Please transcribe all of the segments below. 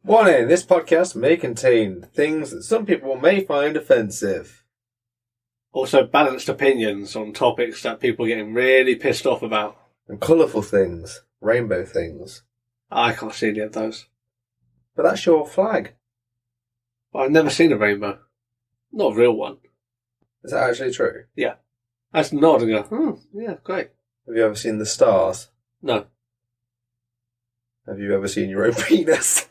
Warning, this podcast may contain things that some people may find offensive. Also balanced opinions on topics that people are getting really pissed off about. And colourful things. Rainbow things. I can't see any of those. But that's your flag. I've never seen a rainbow. Not a real one. Is that actually true? Yeah. I just nod and go, yeah, great. Have you ever seen the stars? No. Have you ever seen your own penis?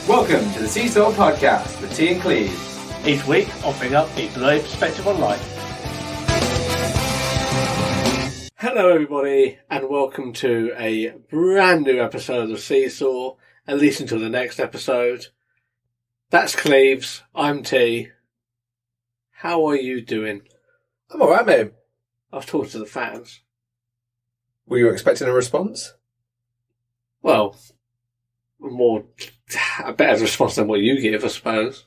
Welcome to the Seesaw Podcast with T and Cleves. Each week, offering up a delayed perspective on life. Hello everybody, and welcome to a brand new episode of Seesaw, at least until the next episode. That's Cleves, I'm T. How are you doing? I'm alright, mate. I've talked to the fans. Were you expecting a response? Well, a better response than what you give, I suppose.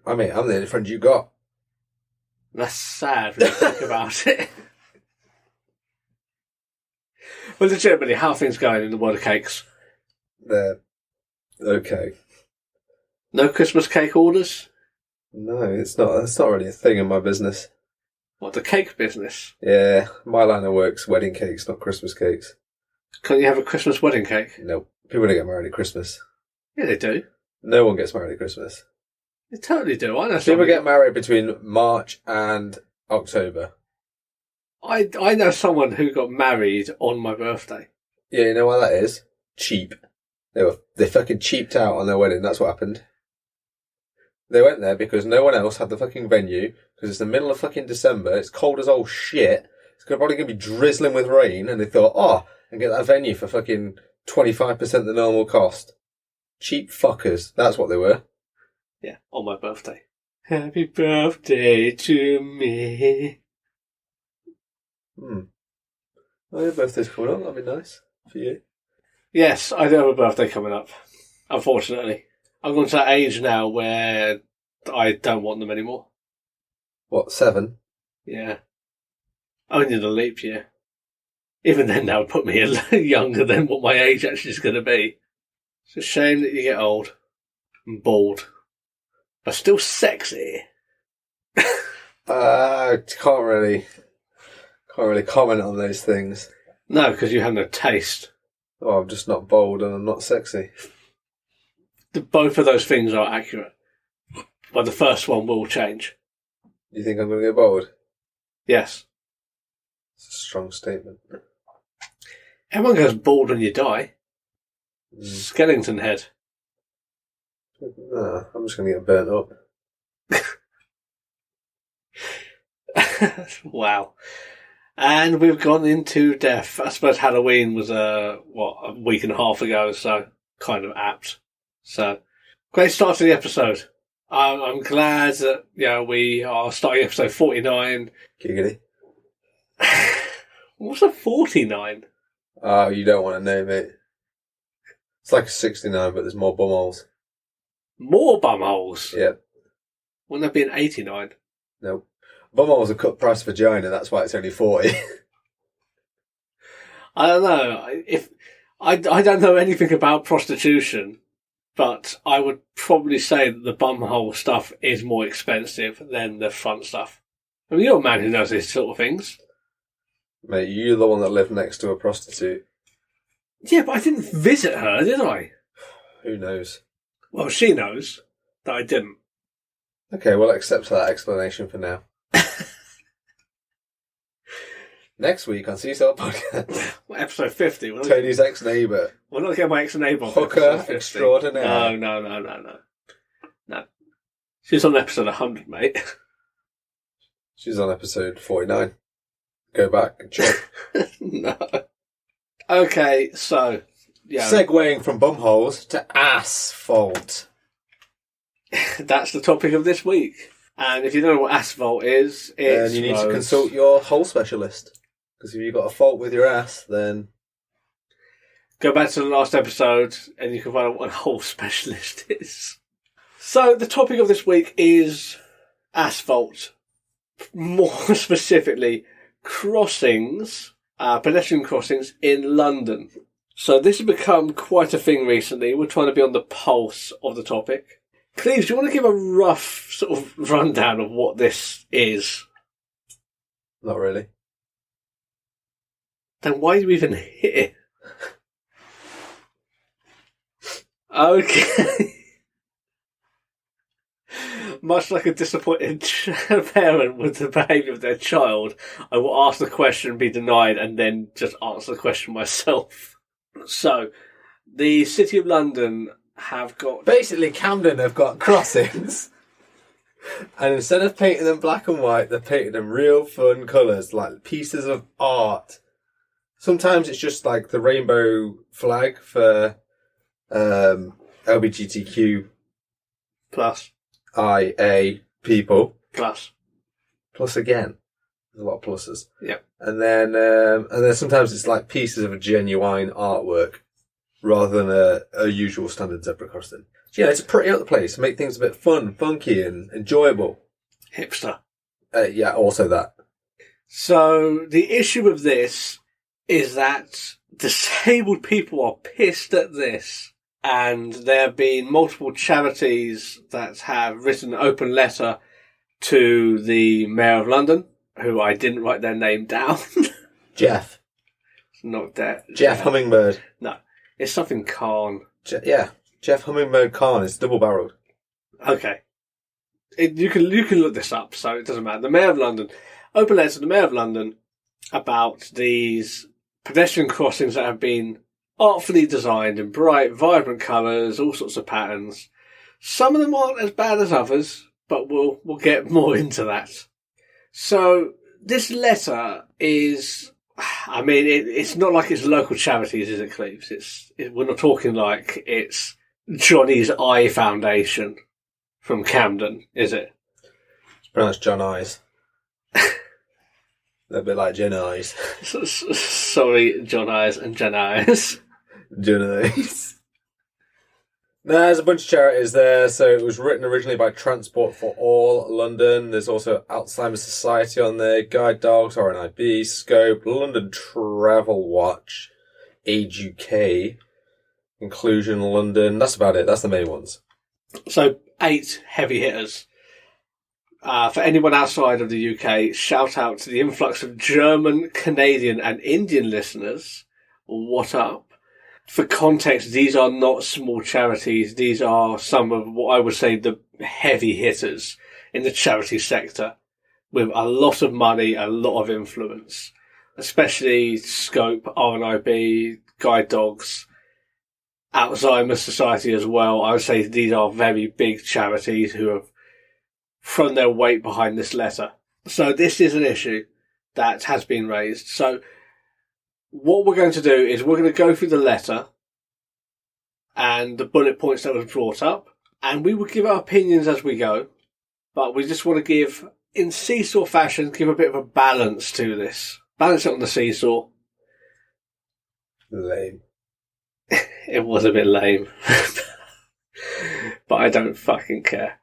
I mean, I'm the only friend you got. That's sad when you think about it. Well, legitimately, how are things going in the world of cakes? They're okay. No Christmas cake orders? No, it's not. That's not really a thing in my business. What, the cake business? Yeah, my line of work's wedding cakes, not Christmas cakes. Can't you have a Christmas wedding cake? No, people don't get married at Christmas. Yeah, they do. No one gets married at Christmas. They totally do. I know People get married between March and October. I know someone who got married on my birthday. Yeah, you know why that is? Cheap. They fucking cheaped out on their wedding. That's what happened. They went there because no one else had the fucking venue, because it's the middle of fucking December, it's cold as old shit, it's probably going to be drizzling with rain, and they thought, and get that venue for fucking 25% the normal cost. Cheap fuckers. That's what they were. Yeah, on my birthday. Happy birthday to me. Oh, your birthday's coming up. That'd be nice for you. Yes, I do have a birthday coming up. Unfortunately. I've gone to that age now where I don't want them anymore. What, 7? Yeah. Only in a leap year. Even then, that would put me younger than what my age actually is going to be. It's a shame that you get old and bald, but still sexy. I can't really comment on those things. No, because you have no taste. Oh, I'm just not bold and I'm not sexy. Both of those things are accurate, but the first one will change. You think I'm going to get bold? Yes. It's a strong statement. Everyone goes bald when you die. Skeleton head. Nah, I'm just going to get burnt up. Wow. And we've gone into death. I suppose Halloween was a week and a half ago, so kind of apt. So, great start to the episode. I'm glad that we are starting episode 49. Giggity. What's a 49? Oh, you don't want to know, mate. It's like a 69, but there's more bumholes. More bumholes? Yep. Wouldn't that be an 89? Nope. Bumholes are cut price vagina, that's why it's only 40. I don't know. I don't know anything about prostitution, but I would probably say that the bumhole stuff is more expensive than the front stuff. I mean, you're a man who knows these sort of things. Mate, you're the one that lived next to a prostitute. Yeah, but I didn't visit her, did I? Who knows? Well, she knows that I didn't. Okay, we'll accept that explanation for now. Next week on Seesaw Podcast. Episode 50. Tony's ex-neighbour. We're not getting my ex-neighbour on Hooker extraordinaire. No. She's on episode 100, mate. She's on episode 49. Go back and check. No. Okay, so... yeah. Segueing from bumholes to AssFault. That's the topic of this week. And if you don't know what AssFault is, it's... then you need to consult your hole specialist. Because if you've got a fault with your ass, then... go back to the last episode and you can find out what a hole specialist is. So the topic of this week is AssFault. more specifically, crossings, pedestrian crossings in London. So this has become quite a thing recently. We're trying to be on the pulse of the topic. Cleves, do you want to give a rough sort of rundown of what this is? Not really. Then why are you even here? Okay. Much like a disappointed parent with the behaviour of their child, I will ask the question, be denied, and then just answer the question myself. So, the City of London have got... Basically, Camden have got crossings. And instead of painting them black and white, they're painting them real fun colours, like pieces of art. Sometimes it's just like the rainbow flag for LGBTQ Plus. IA people. Plus again. There's a lot of pluses. Yep. And then sometimes it's like pieces of a genuine artwork rather than a usual standard zebra crossing. So, yeah, it's pretty up the place. Make things a bit fun, funky and enjoyable. Hipster. Yeah, also that. So, the issue with this is that disabled people are pissed at this. And there have been multiple charities that have written an open letter to the Mayor of London, who I didn't write their name down. Jeff. It's not that. Jeff Hummingbird. No, it's something Khan. Jeff Hummingbird Khan is double-barreled. Okay. You can look this up, so it doesn't matter. The Mayor of London, open letter to the Mayor of London about these pedestrian crossings that have been artfully designed in bright, vibrant colours, all sorts of patterns. Some of them aren't as bad as others, but we'll get more into that. So this letter is, I mean, it's not like it's local charities, is it, Cleves? We're not talking like it's Johnny's Eye Foundation from Camden, is it? It's pronounced John Eyes. A bit like Jen Eyes. Sorry, John Eyes and Jen Eyes. Jen Eyes. No, there's a bunch of charities there. So it was written originally by Transport for All London. There's also Alzheimer's Society on there, Guide Dogs, RNIB, Scope, London Travel Watch, Age UK, Inclusion London. That's about it. That's the main ones. So 8 heavy hitters. For anyone outside of the UK, shout out to the influx of German, Canadian and Indian listeners. What up? For context, these are not small charities. These are some of what I would say the heavy hitters in the charity sector with a lot of money, a lot of influence, especially Scope, RNIB, Guide Dogs, Alzheimer's Society as well. I would say these are very big charities who have thrown their weight behind this letter. So this is an issue that has been raised. So what we're going to do is we're going to go through the letter and the bullet points that was brought up, and we will give our opinions as we go, but we just want to give, in seesaw fashion, give a bit of a balance to this. Balance it on the seesaw. Lame. It was a bit lame. But I don't fucking care.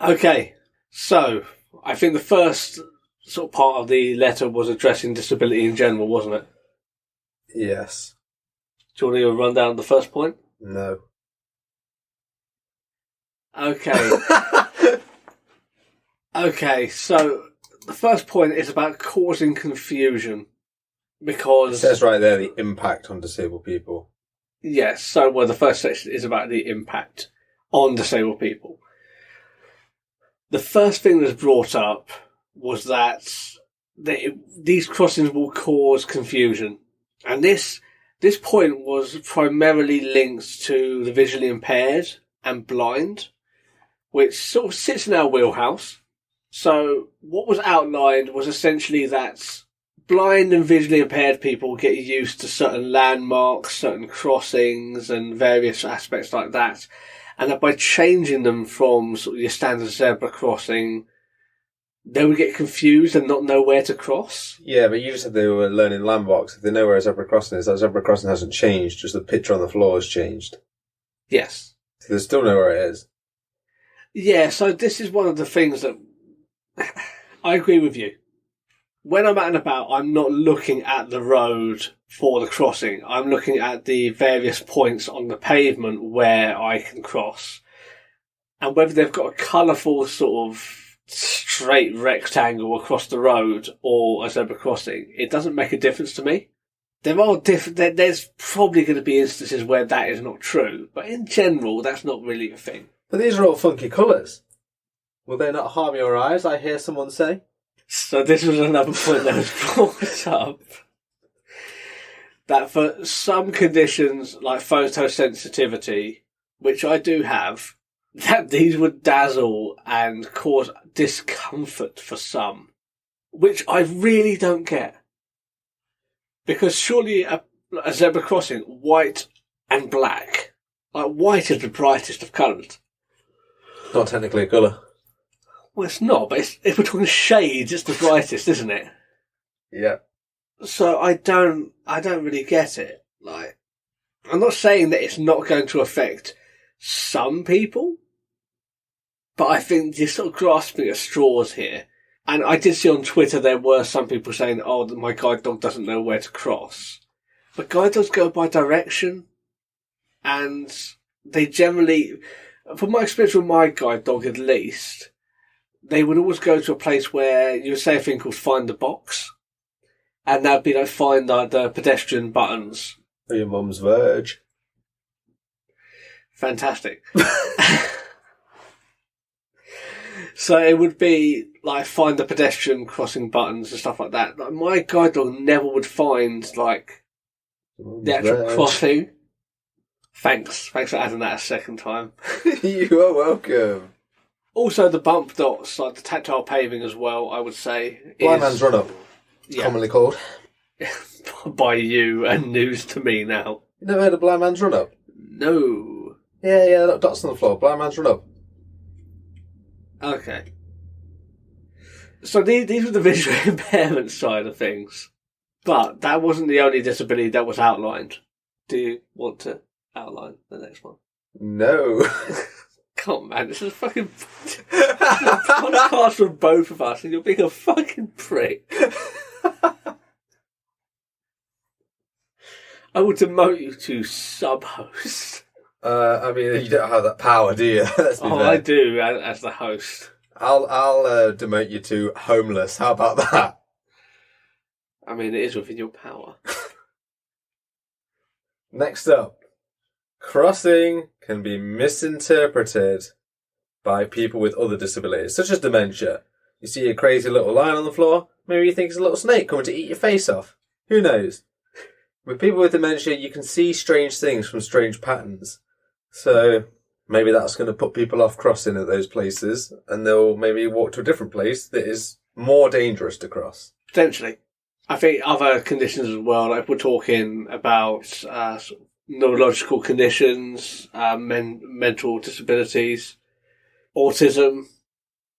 Okay, so I think the first sort of part of the letter was addressing disability in general, wasn't it? Yes. Do you want to run down the first point? No. Okay. Okay, so the first point is about causing confusion. Because... It says right there the impact on disabled people. Yes, so the first section is about the impact on disabled people. The first thing that's brought up was that these crossings will cause confusion. And this point was primarily linked to the visually impaired and blind, which sort of sits in our wheelhouse. So what was outlined was essentially that blind and visually impaired people get used to certain landmarks, certain crossings and various aspects like that. And that by changing them from sort of your standard zebra crossing, they would get confused and not know where to cross. Yeah, but you said they were learning landmarks. If they know where a zebra crossing is, that zebra crossing hasn't changed, just the picture on the floor has changed. Yes. So they still know where it is. Yeah, so this is one of the things that I agree with you. When I'm out and about, I'm not looking at the road for the crossing. I'm looking at the various points on the pavement where I can cross. And whether they've got a colourful sort of straight rectangle across the road or a zebra crossing, it doesn't make a difference to me. There's probably going to be instances where that is not true, but in general, that's not really a thing. But these are all funky colours. Will they not harm your eyes, I hear someone say? So this was another point that was brought up. That for some conditions, like photosensitivity, which I do have, that these would dazzle and cause discomfort for some, which I really don't get. Because surely a zebra crossing, white and black, like white is the brightest of colours. Not technically a colour. Well, it's not, but if we're talking shades, it's the brightest, isn't it? Yeah. So I don't really get it. Like, I'm not saying that it's not going to affect some people, but I think you're sort of grasping at straws here. And I did see on Twitter there were some people saying, oh, my guide dog doesn't know where to cross. But guide dogs go by direction, and they generally, from my experience with my guide dog at least, they would always go to a place where you would say a thing called find the box. And that would be like find the pedestrian buttons. Or your mum's verge. Fantastic. So it would be like find the pedestrian crossing buttons and stuff like that. Like, my guide dog never would find like the actual crossing. Thanks for adding that a second time. You are welcome. Also, the bump dots, like the tactile paving as well, I would say. Blind man's run up, commonly called. By you, and news to me now. You never heard of blind man's run up? No. Yeah, little dots on the floor. Blind man's run up. Okay. So these were the visual impairment side of things. But that wasn't the only disability that was outlined. Do you want to outline the next one? No. Come on, man, this is a fucking podcast from both of us, and you're being a fucking prick. I will demote you to sub-host. I mean, you don't have that power, do you? Let's be fair. I do, as the host. I'll demote you to homeless. How about that? I mean, it is within your power. Next up. Crossing can be misinterpreted by people with other disabilities, such as dementia. You see a crazy little line on the floor, maybe you think it's a little snake coming to eat your face off. Who knows? With people with dementia, you can see strange things from strange patterns. So maybe that's going to put people off crossing at those places, and they'll maybe walk to a different place that is more dangerous to cross. Potentially. I think other conditions as well, like we're talking about neurological conditions, mental disabilities, autism,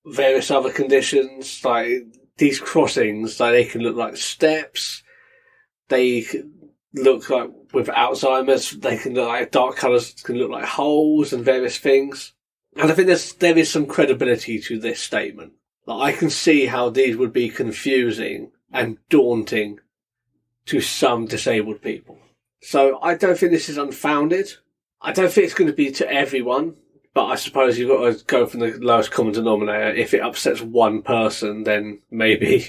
various other conditions, like these crossings, like they can look like steps, they look like with Alzheimer's, they can look like dark colours, can look like holes and various things. And I think there is some credibility to this statement. Like, I can see how these would be confusing and daunting to some disabled people. So I don't think this is unfounded. I don't think it's going to be to everyone, but I suppose you've got to go from the lowest common denominator. If it upsets one person, then maybe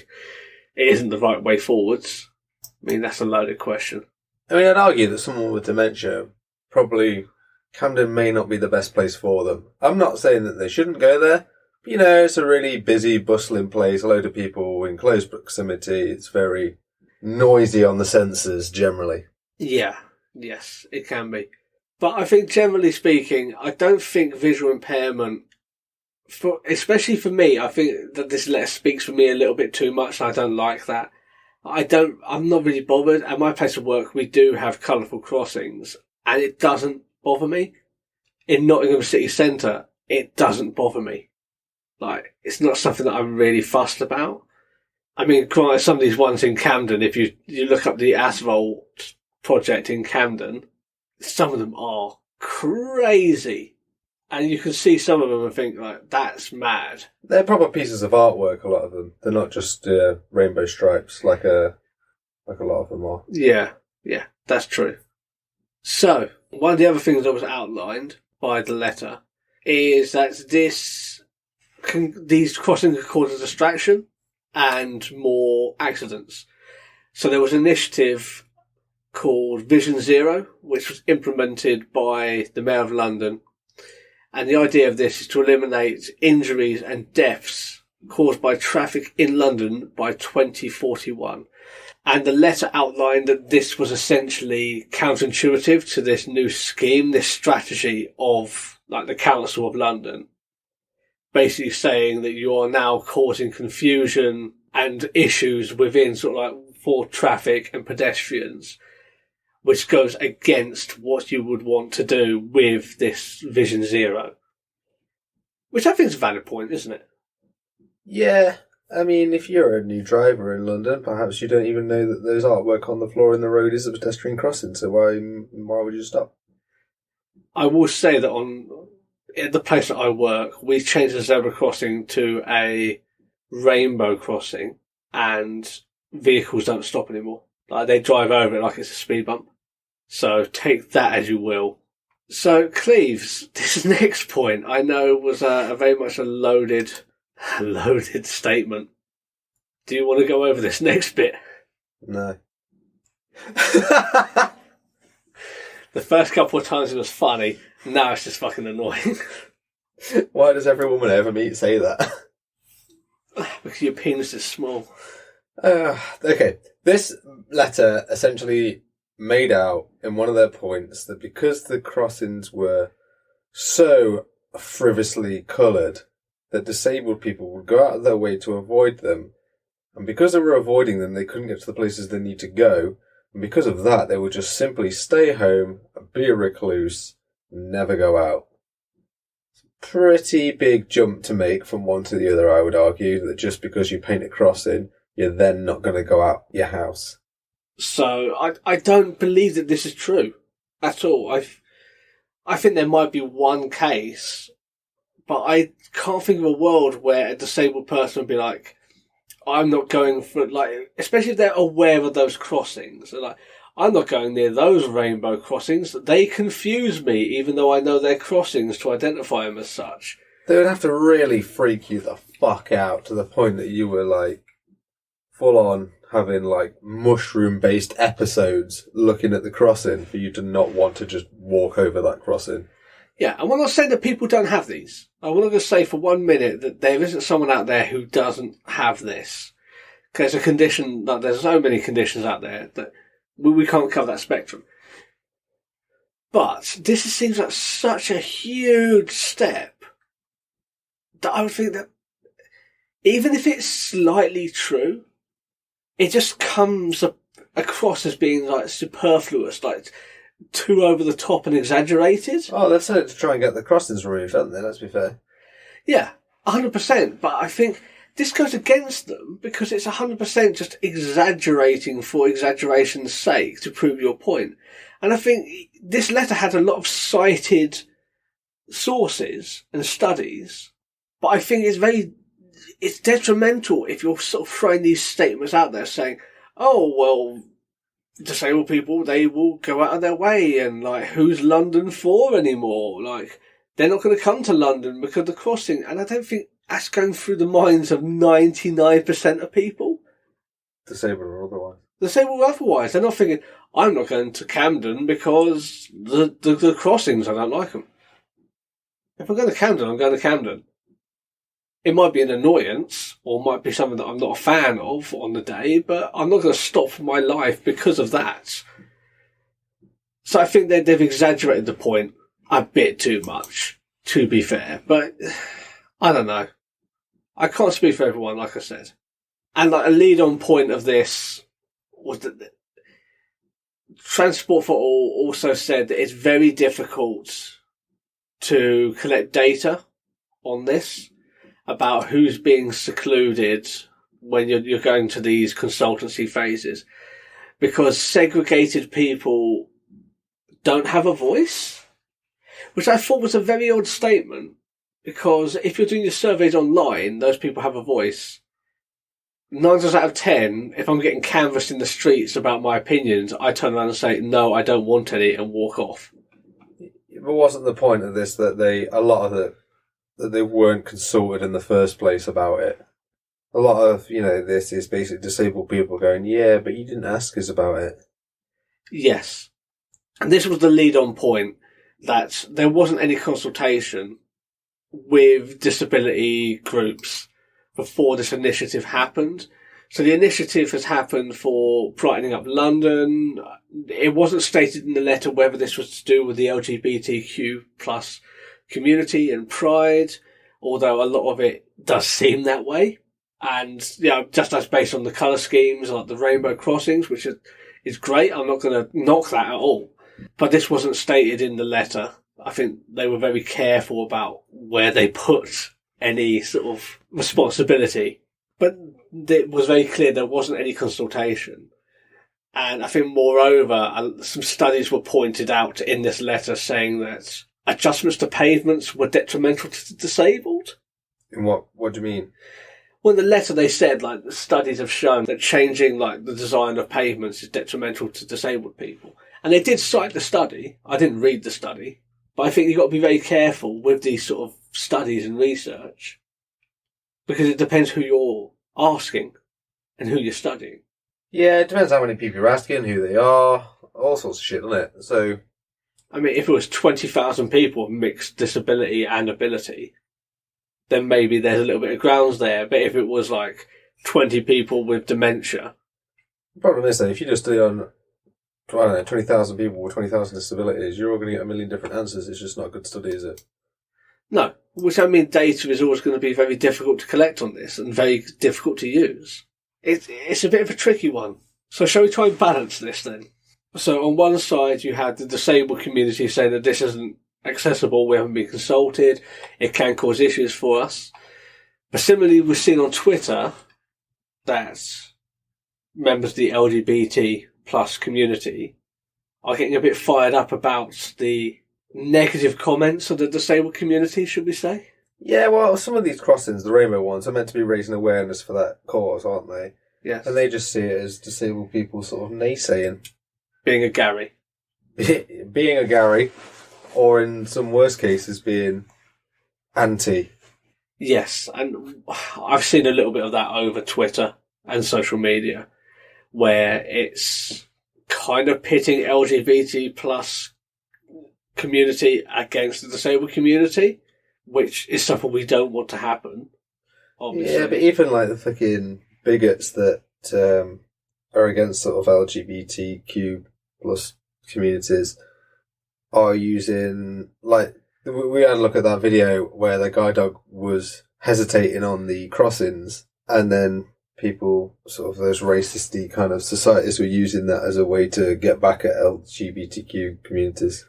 it isn't the right way forwards. I mean, that's a loaded question. I mean, I'd argue that someone with dementia, probably Camden may not be the best place for them. I'm not saying that they shouldn't go there, but it's a really busy, bustling place, a load of people in close proximity. It's very noisy on the senses, generally. Yeah, yes, it can be. But I think generally speaking, I don't think visual impairment, especially for me, I think that this letter speaks for me a little bit too much, and I don't like that. I'm not really bothered. At my place of work, we do have colourful crossings, and it doesn't bother me. In Nottingham city centre, it doesn't bother me. Like, it's not something that I'm really fussed about. I mean, quite some of these ones in Camden, if you look up the AssFault project in Camden, some of them are crazy. And you can see some of them and think, like, that's mad. They're proper pieces of artwork, a lot of them. They're not just rainbow stripes like a lot of them are. Yeah, that's true. So, one of the other things that was outlined by the letter is that these crossings could cause a distraction and more accidents. So there was an initiative called Vision Zero, which was implemented by the Mayor of London. And the idea of this is to eliminate injuries and deaths caused by traffic in London by 2041. And the letter outlined that this was essentially counterintuitive to this new scheme, this strategy of like the Council of London, basically saying that you are now causing confusion and issues within sort of like for traffic and pedestrians, which goes against what you would want to do with this Vision Zero. Which I think is a valid point, isn't it? Yeah. I mean, if you're a new driver in London, perhaps you don't even know that there's artwork on the floor in the road is a pedestrian crossing, so why would you stop? I will say that at the place that I work, we changed the zebra crossing to a rainbow crossing, and vehicles don't stop anymore. Like, they drive over it like it's a speed bump. So take that as you will. So, Cleves, this next point I know was a very much a loaded statement. Do you want to go over this next bit? No. The first couple of times it was funny, now it's just fucking annoying. Why does every woman I ever meet say that? Because your penis is small. Okay. This letter essentially made out in one of their points that because the crossings were so frivolously coloured, that disabled people would go out of their way to avoid them. And because they were avoiding them, they couldn't get to the places they need to go. And because of that, they would just simply stay home, be a recluse, never go out. It's a pretty big jump to make from one to the other, I would argue, that just because you paint a crossing, you're then not going to go out your house. So, I don't believe that this is true at all. I think there might be one case, but I can't think of a world where a disabled person would be like, I'm not going for, like, especially if they're aware of those crossings. They're like, I'm not going near those rainbow crossings. They confuse me, even though I know they're crossings to identify them as such. They would have to really freak you the fuck out to the point that you were, like, full on having, like, mushroom-based episodes looking at the crossing for you to not want to just walk over that crossing. Yeah, and we're not saying that people don't have these. I want to just say for 1 minute that there isn't someone out there who doesn't have this. Because it's a condition, like, there's so many conditions out there that we can't cover that spectrum. But this seems like such a huge step that I would think that even if it's slightly true, it just comes across as being like superfluous, like too over the top and exaggerated. Oh, they've said it to try and get the crossings removed, haven't they? Let's be fair. Yeah, 100%. But I think this goes against them because it's 100% just exaggerating for exaggeration's sake to prove your point. And I think this letter had a lot of cited sources and studies, but I think it's detrimental if you're sort of throwing these statements out there saying, oh, well, disabled people, they will go out of their way, and like, who's London for anymore? Like, they're not going to come to London because of the crossing. And I don't think that's going through the minds of 99% of people. Disabled or otherwise. Disabled or otherwise. They're not thinking, I'm not going to Camden because the crossings, I don't like them. If I'm going to Camden, I'm going to Camden. It might be an annoyance, or might be something that I'm not a fan of on the day, but I'm not going to stop my life because of that. So I think they've exaggerated the point a bit too much, to be fair. But I don't know. I can't speak for everyone, like I said. And like a lead-on point of this was that Transport for All also said that it's very difficult to collect data on this, about who's being secluded when you're going to these consultancy phases, because segregated people don't have a voice. Which I thought was a very odd statement, because if you're doing your surveys online, those people have a voice. 9 times out of 10, if I'm getting canvassed in the streets about my opinions, I turn around and say, no, I don't want any, and walk off. But wasn't the point of this that that they weren't consulted in the first place about it? A lot of, this is basically disabled people going, yeah, but you didn't ask us about it. Yes. And this was the lead-on point, that there wasn't any consultation with disability groups before this initiative happened. So the initiative has happened for brightening up London. It wasn't stated in the letter whether this was to do with the LGBTQ plus community and pride, although a lot of it does seem that way. And, just as based on the colour schemes, like the rainbow crossings, which is great. I'm not going to knock that at all. But this wasn't stated in the letter. I think they were very careful about where they put any sort of responsibility. But it was very clear there wasn't any consultation. And I think, moreover, some studies were pointed out in this letter saying that adjustments to pavements were detrimental to the disabled. And what do you mean? Well, in the letter they said, the studies have shown that changing, the design of pavements is detrimental to disabled people. And they did cite the study. I didn't read the study. But I think you've got to be very careful with these sort of studies and research, because it depends who you're asking and who you're studying. Yeah, it depends how many people you're asking, who they are, all sorts of shit, doesn't it? So, I mean, if it was 20,000 people with mixed disability and ability, then maybe there's a little bit of grounds there. But if it was 20 people with dementia. The problem is that if you just do on 20,000 people with 20,000 disabilities, you're all going to get a million different answers. It's just not a good study, is it? No, which I mean, data is always going to be very difficult to collect on this and very difficult to use. It's a bit of a tricky one. So shall we try and balance this then? So on one side, you had the disabled community saying that this isn't accessible, we haven't been consulted, it can cause issues for us. But similarly, we've seen on Twitter that members of the LGBT plus community are getting a bit fired up about the negative comments of the disabled community, should we say? Yeah, well, some of these crossings, the rainbow ones, are meant to be raising awareness for that cause, aren't they? Yes. And they just see it as disabled people sort of naysaying. Being a Gary. Being a Gary, or in some worst cases, being anti. Yes, and I've seen a little bit of that over Twitter and social media, where it's kind of pitting LGBT plus community against the disabled community, which is something we don't want to happen, obviously. Yeah, but even the fucking bigots that are against sort of LGBTQ plus communities are using, we had a look at that video where the guide dog was hesitating on the crossings, and then people, sort of those racisty kind of societies, were using that as a way to get back at LGBTQ communities.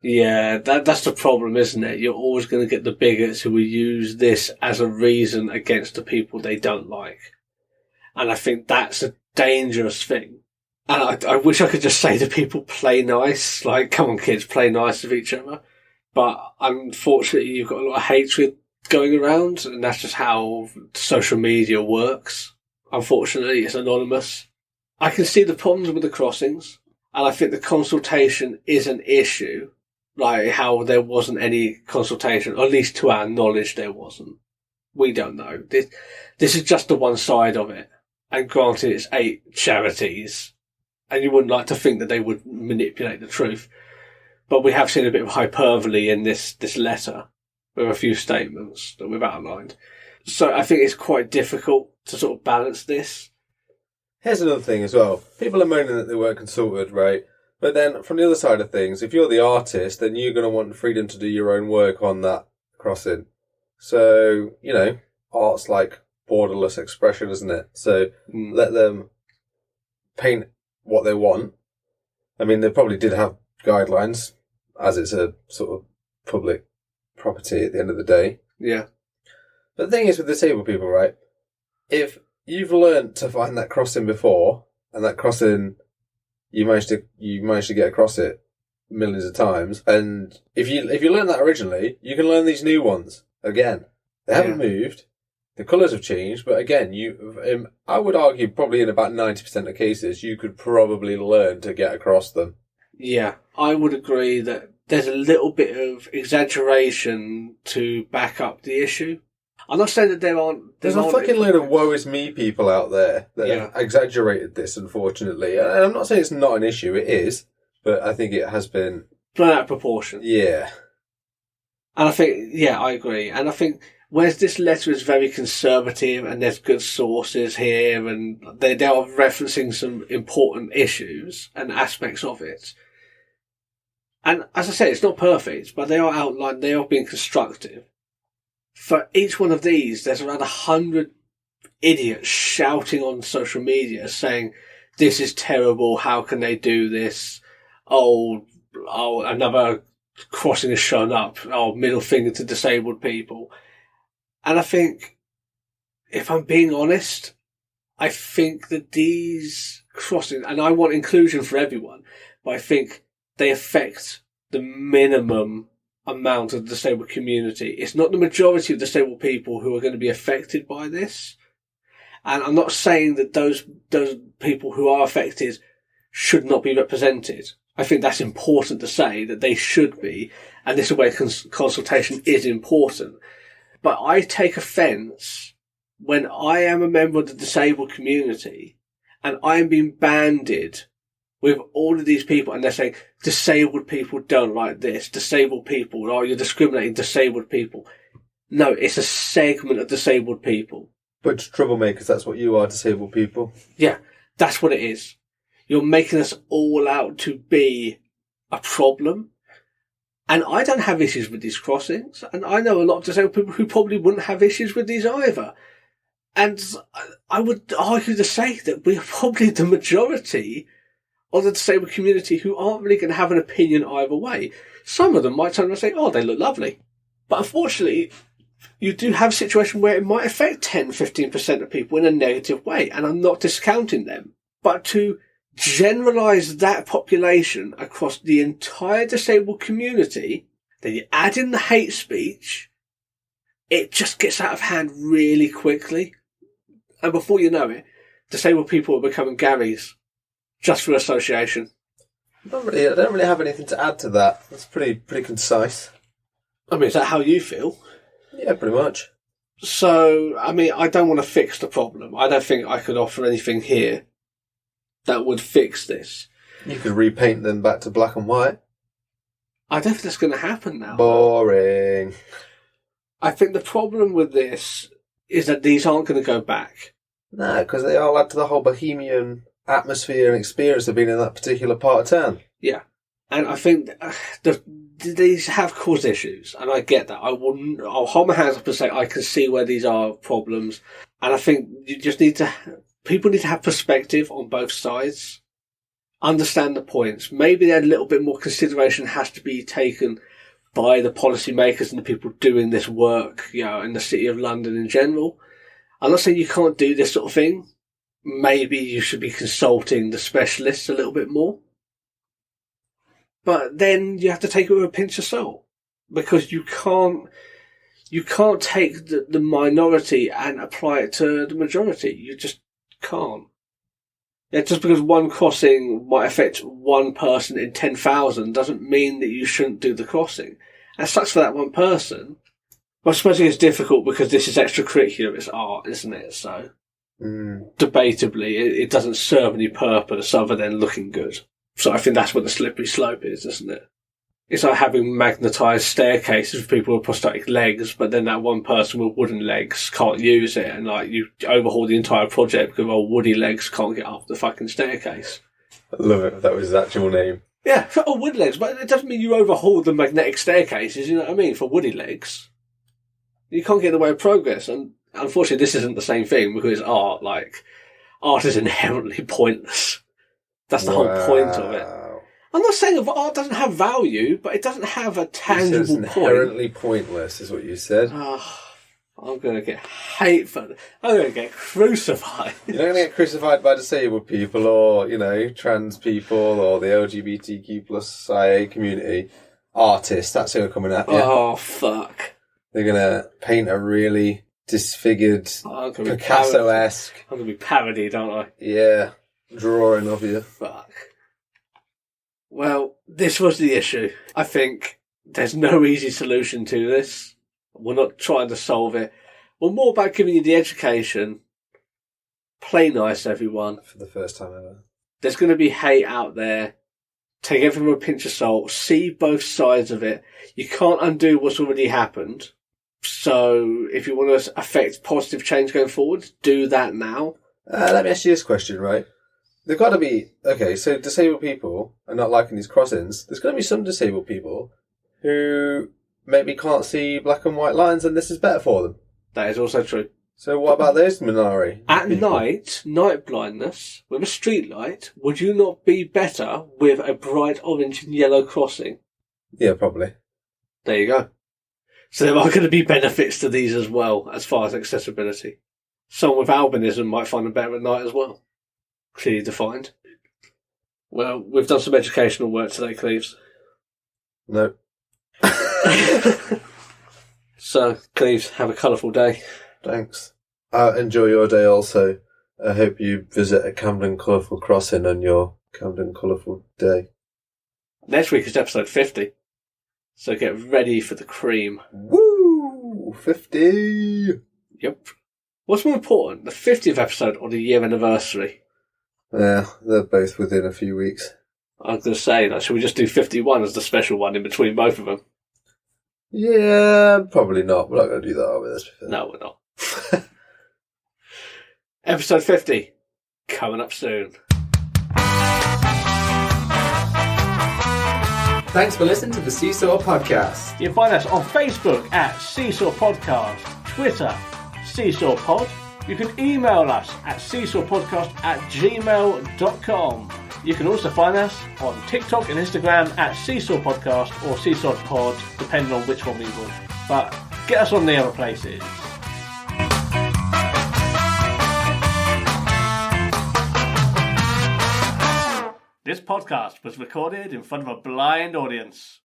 Yeah, that's the problem, isn't it? You're always going to get the bigots who will use this as a reason against the people they don't like. And I think that's a dangerous thing. And I wish I could just say to people, play nice. Come on kids, play nice with each other. But unfortunately, you've got a lot of hatred going around, and that's just how social media works. Unfortunately, it's anonymous. I can see the problems with the crossings, and I think the consultation is an issue. How there wasn't any consultation, or at least to our knowledge there wasn't. We don't know. This is just the one side of it. And granted, it's 8 charities, and you wouldn't like to think that they would manipulate the truth. But we have seen a bit of hyperbole in this letter, with a few statements that we've outlined. So I think it's quite difficult to sort of balance this. Here's another thing as well. People are moaning that they weren't consulted, right? But then, from the other side of things, if you're the artist, then you're going to want freedom to do your own work on that crossing. So, art's like borderless expression, isn't it? So, let them paint what they want. I mean, they probably did have guidelines, as it's a sort of public property at the end of the day. Yeah. But the thing is with disabled people, right? If you've learnt to find that crossing before, and that crossing you managed to get across it, millions of times. And if you learn that originally, you can learn these new ones again. They haven't moved. The colours have changed, but again, I would argue probably in about 90% of cases, you could probably learn to get across them. Yeah, I would agree that there's a little bit of exaggeration to back up the issue. I'm not saying that There's a fucking load of woe is me people out there that have exaggerated this, unfortunately. And I'm not saying it's not an issue, it is, but I think it has been blown out of proportion. Yeah. And I think, I agree. And I think, whereas this letter is very conservative and there's good sources here and they are referencing some important issues and aspects of it. And as I say, it's not perfect, but they are outlined, they are being constructive. For each one of these, there's around 100 idiots shouting on social media saying, this is terrible, how can they do this? Oh, another crossing has shown up. Oh, middle finger to disabled people. And I think, if I'm being honest, I think that these crossings, and I want inclusion for everyone, but I think they affect the minimum amount of the disabled community. It's not the majority of disabled people who are going to be affected by this. And I'm not saying that those people who are affected should not be represented. I think that's important to say, that they should be, and this is where consultation is important. But I take offence when I am a member of the disabled community and I am being banded with all of these people and they're saying, disabled people don't like this, disabled people, oh, you're discriminating disabled people. No, it's a segment of disabled people. But troublemakers, that's what you are, disabled people. Yeah, that's what it is. You're making us all out to be a problem. And I don't have issues with these crossings. And I know a lot of disabled people who probably wouldn't have issues with these either. And I would argue to say that we are probably the majority of the disabled community who aren't really going to have an opinion either way. Some of them might turn around and say, oh, they look lovely. But unfortunately, you do have a situation where it might affect 10-15% of people in a negative way. And I'm not discounting them. But to generalise that population across the entire disabled community, then you add in the hate speech, it just gets out of hand really quickly. And before you know it, disabled people are becoming Garys just through association. I don't really have anything to add to that. That's pretty concise. I mean, is that how you feel? Yeah, pretty much. So, I mean, I don't want to fix the problem. I don't think I could offer anything here that would fix this. You could repaint them back to black and white. I don't think that's going to happen now. Boring. I think the problem with this is that these aren't going to go back. No, because they all add to the whole bohemian atmosphere and experience of being in that particular part of town. Yeah. And I think these have caused issues, and I get that. I'll hold my hands up and say I can see where these are problems. And I think people need to have perspective on both sides, understand the points. Maybe a little bit more consideration has to be taken by the policymakers and the people doing this work, in the City of London in general. I'm not saying you can't do this sort of thing. Maybe you should be consulting the specialists a little bit more. But then you have to take it with a pinch of salt, because you can't take the minority and apply it to the majority. You just can't. Yeah, just because one crossing might affect one person in 10,000 doesn't mean that you shouldn't do the crossing. And such for that one person. Well, I suppose it's difficult because this is extracurricular, it's art, isn't it? So, debatably, it doesn't serve any purpose other than looking good. So I think that's what the slippery slope is, isn't it? It's like having magnetised staircases for people with prosthetic legs, but then that one person with wooden legs can't use it, and you overhaul the entire project because woody legs can't get up the fucking staircase. I love it. That was his actual name. Yeah, wood legs, but it doesn't mean you overhaul the magnetic staircases, you know what I mean, for woody legs. You can't get in the way of progress, and unfortunately this isn't the same thing because art is inherently pointless. That's the whole point of it. I'm not saying that art doesn't have value, but it doesn't have a tangible point. It's inherently pointless, is what you said. I'm going to get hateful. I'm going to get crucified. You're not going to get crucified by disabled people or, trans people or the LGBTQ plus IA community. Artists, that's who are coming at you. Oh, fuck. They're going to paint a really disfigured, Picasso-esque... I'm going to be parodied, aren't I? Yeah, drawing of you. Fuck. Well, this was the issue. I think there's no easy solution to this. We're not trying to solve it. We're more about giving you the education. Play nice, everyone. For the first time ever. There's going to be hate out there. Take everything with a pinch of salt. See both sides of it. You can't undo what's already happened. So if you want to affect positive change going forward, do that now. Let me ask you this question, right? There's got to be... Okay, so disabled people are not liking these crossings. There's going to be some disabled people who maybe can't see black and white lines and this is better for them. That is also true. So what about those minority? At night blindness, with a street light, would you not be better with a bright orange and yellow crossing? Yeah, probably. There you go. So there are going to be benefits to these as well, as far as accessibility. Someone with albinism might find them better at night as well. Clearly defined. Well, we've done some educational work today, Cleves. No. So, Cleves, have a colourful day. Thanks. Enjoy your day also. I hope you visit a Camden Colourful Crossing on your Camden Colourful Day. Next week is episode 50. So get ready for the cream. Woo! 50! Yep. What's more important, the 50th episode or the year anniversary? Yeah, they're both within a few weeks. I was going to say, should we just do 51 as the special one in between both of them? Yeah, probably not. We're not going to do that, are we? No, we're not. Episode 50, coming up soon. Thanks for listening to the Seesaw Podcast. You can find us on Facebook at Seesaw Podcast, Twitter, Seesaw Pod. You can email us at seesawpodcast@gmail.com. You can also find us on TikTok and Instagram at Seesaw Podcast or Seesaw Pod, depending on which one we want. But get us on the other places. This podcast was recorded in front of a blind audience.